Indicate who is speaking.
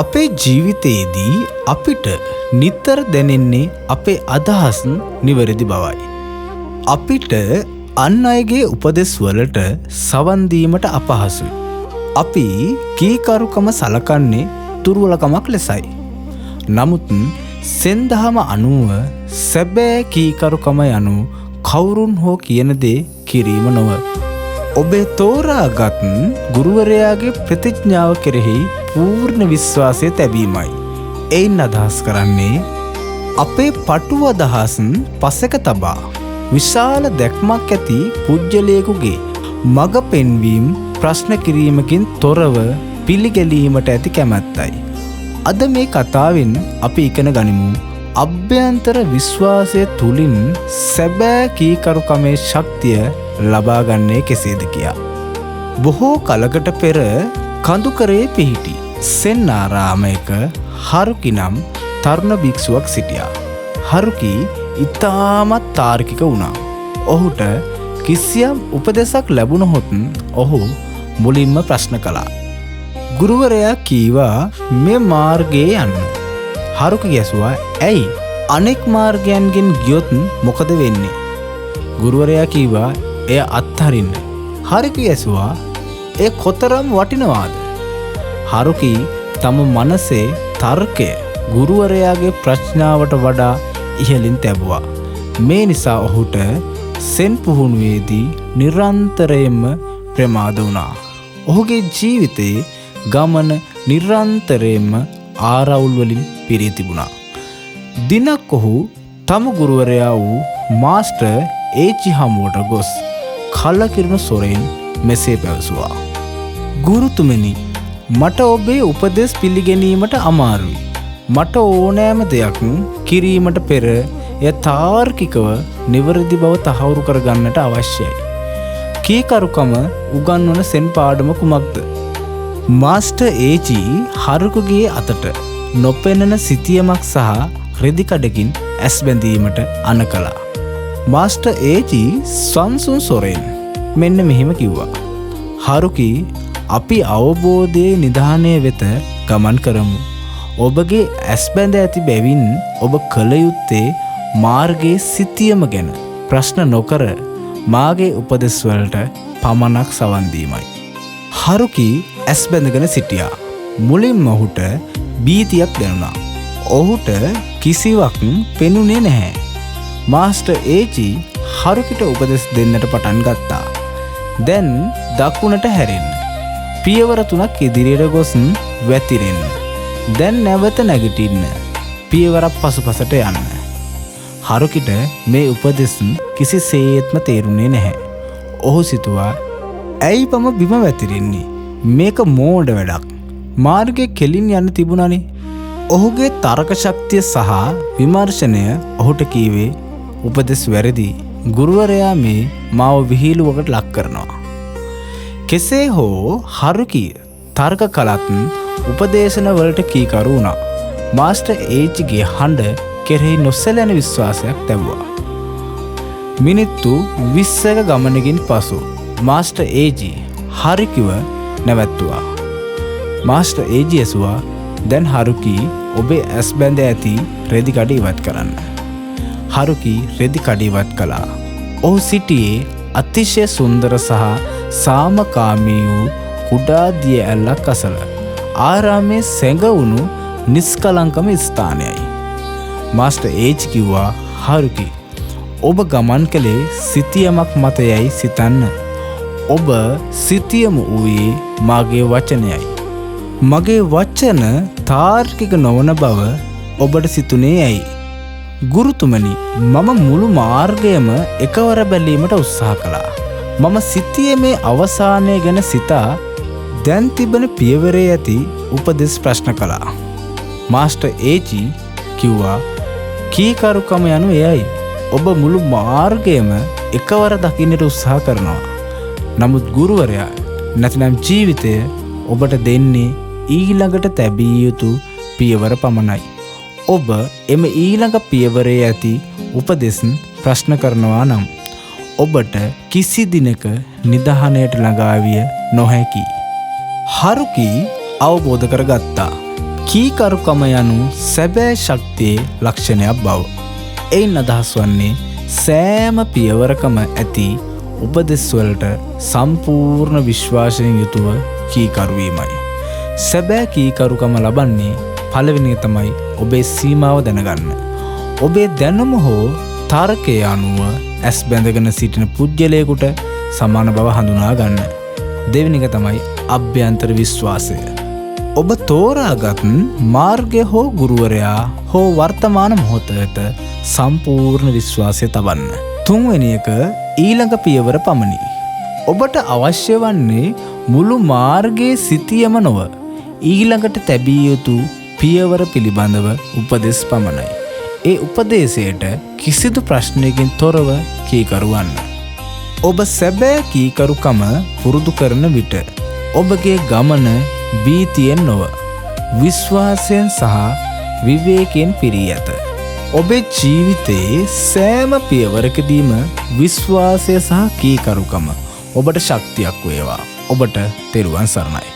Speaker 1: අපේ ජීවිතයේදී අපිට නිතර දැනෙන්නේ අපේ අදහස් නිවැරදි බවයි. අපිට අන් අයගේ උපදෙස් වලට සවන් දීමට අපහසුයි. අපි කීකරුකම සලකන්නේ දුර්වලකමක් ලෙසයි. නමුත් සෙන්දහම අනුව සැබෑ කීකරුකම යනු කවුරුන් හෝ කියන දේ කිරීම නොව. ඔබේ තෝරාගත් ගුරුවරයාගේ ප්‍රතිඥාව කෙරෙහි පූර්ණ විශ්වාසය තැබීමයි. එයින් අදහස් කරන්නේ අපේ පටු අදහස් පසෙක තබා විශාල දැක්මක් ඇති පුජ්‍යලයකුගේ මඟ පෙන්වීම ප්‍රශ්න කිරීමකින් තොරව පිළිගැලීමට ඇති කැමැත්තයි. අද මේ කතාවෙන් අපි ඉගෙන ගනිමු අභ්‍යන්තර විශ්වාසය තුලින් සැබෑ කීකරුකමේ ශක්තිය ලබාගන්නේ කෙසේද කියා. බොහෝ කලකට පෙර කඳුකරේ පිහිටි සෙන් ආරාමයක හරුකි නම් තරුණ භික්ෂුවක් සිටියා. හරුකි ඉතාමත් තාර්කික වුණා. ඔහුට කිසියම් උපදෙසක් ලැබුණොත් ඔහු මුලින්ම ප්‍රශ්න කළා. ගුරුවරයා කීවා මේ මාර්ගයේ යන්න. හරුකි ගැසුවා ඇයි අනෙක් මාර්ගයන්ගෙන් ගියොත් මොකද වෙන්නේ? ගුරුවරයා කීවා එය අත්හරින්න. හරුකි ගැසුවා ඒ කොතරම් වටිනවාද? හරුකි තම මනසේ තර්කය ගුරුවරයාගේ ප්‍රශ්නාවට වඩා ඉහළින් තැබුවා. මේ නිසා ඔහුට සෙන් පුහුණුවේදී නිරන්තරයෙන්ම ප්‍රමාද වුණා. ඔහුගේ ජීවිතයේ ගමන නිරන්තරයෙන්ම ආරවුල් වලින් පිරී තිබුණා. දිනක් ඔහු තම ගුරුවරයා වූ මාස්ටර් ඒචි හමුවට ගොස් කලකිරුණු සොරෙන් මෙසේ පැවසුවා. ගුරුතුමනි, මට ඔබේ උපදෙස් පිළිගැනීමට අමාරුයි. මට ඕනෑම දෙයක් කිරීමට පෙර එය තාර්කිකව නිවැරදි බව තහවුරු කරගන්නට අවශ්‍යයි. කීකරුකම උගන්වන සෙන් පාඩම කුමක්ද? මාස්ටර් ඒචි හරුකුගේ අතට නොපෙනෙන සිතියමක් සහ රෙදි කඩකින් ඇස් බැඳීමට අණ කළා. මාස්ටර් ඒචි සංසුන් සොරෙන් මෙන්න මෙහෙම කිව්වා. හරුකි, අපි අවබෝධයේ නිධානය වෙත ගමන් කරමු. ඔබගේ ඇස් බැඳ ඇති බැවින් ඔබ කළ යුත්තේ මාර්ගයේ සිතියම ගැන ප්‍රශ්න නොකර මාගේ උපදෙස් වලට පමණක් සවන් දීමයි. හරුකි ඇස් බැඳගෙන සිටියා. මුලින්ම ඔහුට බීතියක් දැනුණා. ඔහුට කිසිවක් පෙනුනේ නැහැ. මාස්ටර් ඒචි හරුකිට උපදෙස් දෙන්නට පටන් ගත්තා. දැන් දකුණට හැරෙන්න. පියවර 3ක් ඉදිරියට ගොස් වැතිරෙන්න. දැන් නැවත නැගිටින්න. පියවරක් පසුපසට යන්න. හරුකිට මේ උපදෙස් කිසිසේත්ම තේරුනේ නැහැ. ඔහු සිතුවා ඇයි මම බිම වැතිරෙන්නේ? මේක මෝඩ වැඩක්. මාර්ගයේ කෙලින් යන්න තිබුණානේ. ඔහුගේ තර්ක ශක්තිය සහ විමර්ශනය ඔහුට කීවේ උපදෙස් වැරදි. ගුරුවරයා මේ මාව විහිළුවකට ලක් කරනවා. කෙසේ හෝ හරුකි තර්ක කළත් උපදේශන වලට කීකරු වුණා. මාස්ටර් ඒචිගේ හඬ කෙරෙහි නොසැලෙන විශ්වාසයක් තිබුණා. මිනිත්තු 20ක ගමනකින් පසු මාස්ටර් ඒචි හරුකිව නැවැත්තුවා. මාස්ටර් ඒචි ඇසුවා දැන් හරුකි ඔබේ ඇස් බැඳ ඇති රෙදි කඩ ඉවත් කරන්න. හරුකි රෙදි කඩ ඉවත් කළා. ඔහු සිටියේ අතිශය සුන්දර සහ සාමකාමී වූ කුඩා දිය ඇල්ලක් අසල. ආරාමේ සැඟවුණු නිස්කලංකම ස්ථානයයි. මාස්ටර් ඒචි කිව්වා හරුකි, ඔබ ගමන් කළේ සිතියමක් මත යයි සිතන්න. ඔබ සිතියම වූයේ මාගේ වචනයයි. මගේ වචන තාර්කික නොවන බව ඔබට සිතුනේ ඇයි? ගුරුතුමනි, මම මුළු මාර්ගයම එකවර බැලීමට උත්සාහ කළා. මම සිතියමේ අවසානය ගැන සිතා දැන් තිබෙන පියවරේ ඇති උපදෙස් ප්‍රශ්න කළා. මාස්ටර් ඒචි කිව්වා කීකරුකම යනු එයයි. ඔබ මුළු මාර්ගයම එකවර දකින්නට උත්සාහ කරනවා. නමුත් ගුරුවරයා නැතිනම් ජීවිතය ඔබට දෙන්නේ ඊළඟට තැබිය යුතු පියවර පමණයි. ඔබ එම ඊළඟ පියවරේ ඇති උපදෙස් ප්‍රශ්න කරනවා නම් ඔබට කිසි දිනක නිදහනයට ළඟා විය නොහැකි. හරුකි අවබෝධ කරගත්තා. කීකරුකම යනු සැබෑ ශක්තියේ ලක්ෂණයක් බව. එයින් අදහස් වන්නේ සෑම පියවරකම ඇති උපදෙස්වලට සම්පූර්ණ විශ්වාසයෙන් යුතුව කීකරුවීමයි. සැබෑ කීකරුකම ලබන්නේ පළවෙනි තමයි ඔබේ සීමාව දැනගන්න. ඔබේ දැනුම හෝ තර්කය අනුව ඇස් බැඳගෙන සිටින පුද්ගලයෙකුට සමාන බව හඳුනා ගන්න. දෙවෙනි එක තමයි අභ්‍යන්තර විශ්වාසය. ඔබ තෝරාගත් මාර්ගය හෝ ගුරුවරයා හෝ වර්තමාන මොහොතට සම්පූර්ණ විශ්වාසය තබන්න. තුන්වෙනි එක ඊළඟ පියවර පමණි. ඔබට අවශ්‍ය වන්නේ මුළු මාර්ගයේ සිටියම නොව ඊළඟට තැබිය යුතු පියවර පිළිබඳව උපදෙස් පමණයි. ඒ උපදේශයට කිසිදු ප්‍රශ්නයකින් තොරව කීකරු වන්න. ඔබ සැබෑ කීකරුකම පුරුදු කරන විට ඔබගේ ගමන භීතියෙන් නොව විශ්වාසයෙන් සහ විවේකයෙන් පිරී ඇත. ඔබේ ජීවිතයේ සෑම පියවරකදීම විශ්වාසය සහ කීකරුකම ඔබට ශක්තියක් වේවා. ඔබට තෙරුවන් සරණයි.